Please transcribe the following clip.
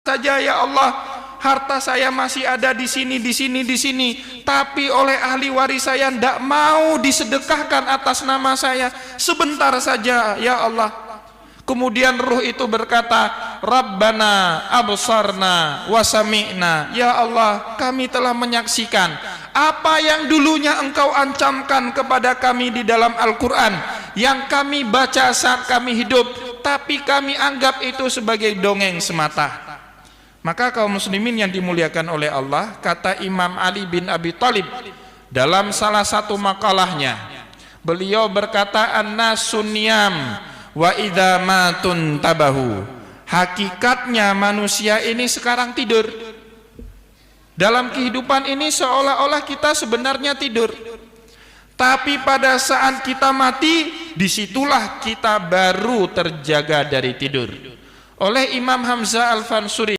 saja ya Allah, harta saya masih ada di sini, di sini, di sini, tapi oleh ahli waris saya tidak mau disedekahkan atas nama saya, sebentar saja ya Allah. Kemudian ruh itu berkata, Rabbana absarna wa sami'na, ya Allah, kami telah menyaksikan apa yang dulunya engkau ancamkan kepada kami di dalam Al-Quran, yang kami baca saat kami hidup, tapi kami anggap itu sebagai dongeng semata. Maka kaum muslimin yang dimuliakan oleh Allah, kata Imam Ali bin Abi Thalib dalam salah satu makalahnya, beliau berkata, an-nasun niyam wa idza matun tabahu. Hakikatnya manusia ini sekarang tidur. Dalam kehidupan ini seolah-olah kita sebenarnya tidur, tapi pada saat kita mati, disitulah kita baru terjaga dari tidur. Oleh Imam Hamzah Al-Fansuri